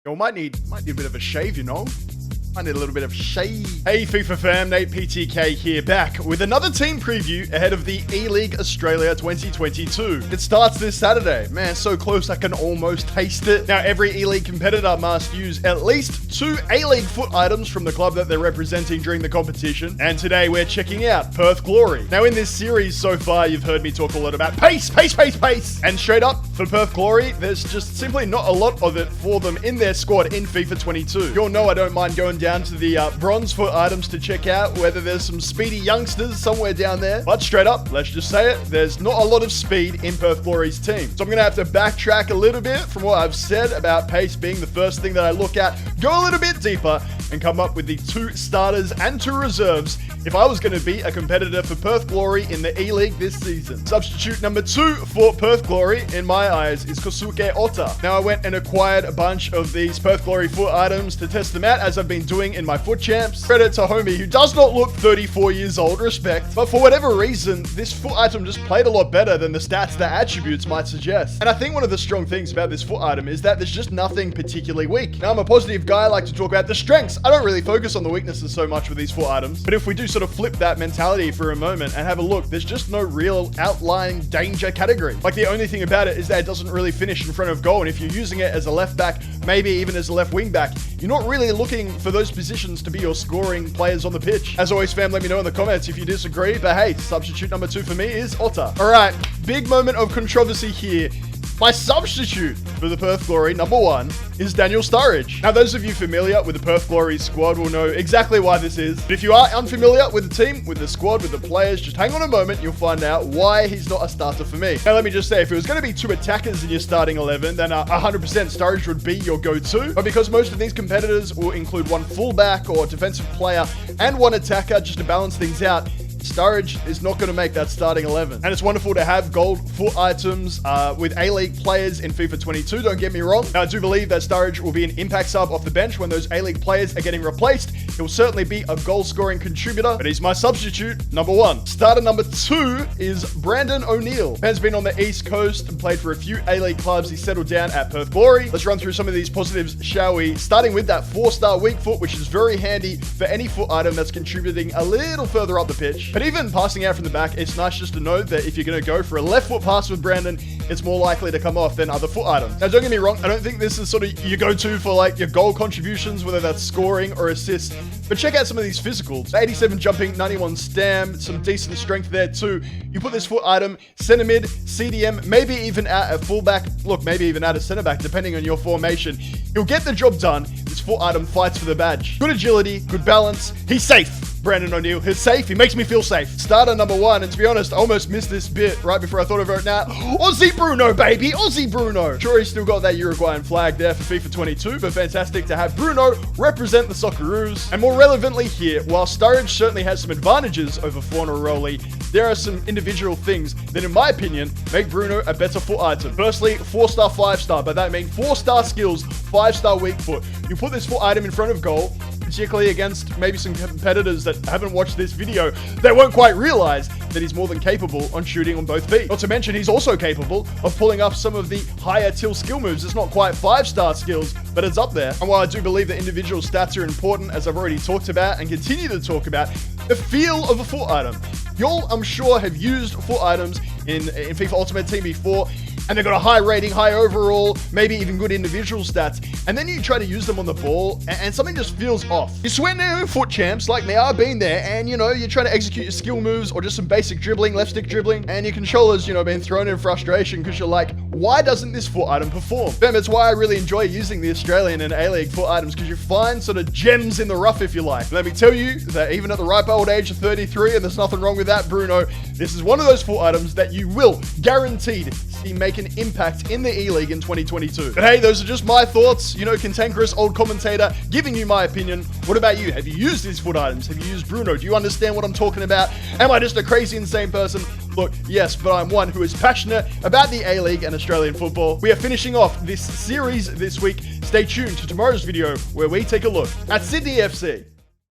Yo, might need a bit of a shave, you know? I need a little bit of shade. Hey FIFA fam, Nate PTK here, back with another team preview ahead of the E-League Australia 2022. It starts this Saturday. Man, so close I can almost taste it. Now, every E-League competitor must use at least 2 A-League foot items from the club that they're representing during the competition. And today we're checking out Perth Glory. Now, in this series so far, you've heard me talk a lot about pace. And straight up, for Perth Glory, there's just simply not a lot of it for them in their squad in FIFA 22. You'll know I don't mind going down to the bronze foot items to check out whether there's some speedy youngsters somewhere down there. But straight up, let's just say it, there's not a lot of speed in Perth Glory's team. So I'm going to have to backtrack a little bit from what I've said about pace being the first thing that I look at, go a little bit deeper, and come up with the 2 starters and 2 reserves if I was going to be a competitor for Perth Glory in the E-League this season. Substitute number 2 for Perth Glory, in my eyes, is Kosuke Ota. Now, I went and acquired a bunch of these Perth Glory foot items to test them out, as I've been doing in my foot champs. Credit to homie who does not look 34 years old, respect. But for whatever reason, this foot item just played a lot better than the stats that attributes might suggest. And I think one of the strong things about this foot item is that there's just nothing particularly weak. Now, I'm a positive guy, I like to talk about the strengths. I don't really focus on the weaknesses so much with these foot items. But if we do sort of flip that mentality for a moment and have a look, there's just no real outlying danger category. Like, the only thing about it is that it doesn't really finish in front of goal. And if you're using it as a left back, maybe even as a left wing back, you're not really looking for those positions to be your scoring players on the pitch. As always, fam, let me know in the comments if you disagree. But hey, substitute number 2 for me is Ota. All right, big moment of controversy here. My substitute for the Perth Glory, number 1, is Daniel Sturridge. Now, those of you familiar with the Perth Glory squad will know exactly why this is. But if you are unfamiliar with the team, with the squad, with the players, just hang on a moment, you'll find out why he's not a starter for me. Now, let me just say, if it was going to be 2 attackers in your starting 11, then 100% Sturridge would be your go-to. But because most of these competitors will include 1 fullback or defensive player and 1 attacker just to balance things out, Sturridge is not going to make that starting 11. And it's wonderful to have gold foot items with A-League players in FIFA 22, don't get me wrong. Now, I do believe that Sturridge will be an impact sub off the bench when those A-League players are getting replaced. He'll certainly be a goal-scoring contributor, but he's my substitute, number 1. Starter number 2 is Brandon O'Neill. Man's been on the East Coast and played for a few A-League clubs. He settled down at Perth Glory. Let's run through some of these positives, shall we? Starting with that 4-star weak foot, which is very handy for any foot item that's contributing a little further up the pitch. But even passing out from the back, it's nice just to know that if you're going to go for a left foot pass with Brandon, it's more likely to come off than other foot items. Now, don't get me wrong, I don't think this is sort of your go-to for like your goal contributions, whether that's scoring or assists. But check out some of these physicals. 87 jumping, 91 stam, some decent strength there too. You put this foot item, center mid, CDM, maybe even at a fullback, look, maybe even at a center back, depending on your formation. You'll get the job done. This foot item fights for the badge. Good agility, good balance. He's safe. Brandon O'Neill, he's safe. He makes me feel safe. Starter number 1, and to be honest, I almost missed this bit right before I thought of it now. Aussie Bruno, baby! Aussie Bruno! Sure, he's still got that Uruguayan flag there for FIFA 22, but fantastic to have Bruno represent the Socceroos. And more relevantly here, while Sturridge certainly has some advantages over Fornaroli, there are some individual things that, in my opinion, make Bruno a better foot item. Firstly, 4-star, 5-star. By that I mean 4-star skills, 5-star weak foot. You put this foot item in front of goal, particularly against maybe some competitors that haven't watched this video, they won't quite realize that he's more than capable on shooting on both feet. Not to mention, he's also capable of pulling off some of the higher till skill moves. It's not quite 5-star skills, but it's up there. And while I do believe that individual stats are important, as I've already talked about and continue to talk about, the feel of a foot item. Y'all, I'm sure, have used foot items in FIFA Ultimate Team before, and they've got a high rating, high overall, maybe even good individual stats, and then you try to use them on the ball, and something just feels off. You're sweating your foot champs, like me, I've been there, and you know, you're trying to execute your skill moves, or just some basic dribbling, left stick dribbling, and your controller's, you know, being thrown in frustration, because you're like, why doesn't this foot item perform? Fam, it's why I really enjoy using the Australian and A-League foot items, because you find sort of gems in the rough, if you like. Let me tell you that even at the ripe old age of 33, and there's nothing wrong with that, Bruno, this is one of those foot items that you will guaranteed see make an impact in the E-League in 2022. But hey, those are just my thoughts. You know, cantankerous old commentator giving you my opinion. What about you? Have you used these foot items? Have you used Bruno? Do you understand what I'm talking about? Am I just a crazy, insane person? Look, yes, but I'm one who is passionate about the A-League and Australian football. We are finishing off this series this week. Stay tuned to tomorrow's video where we take a look at Sydney FC.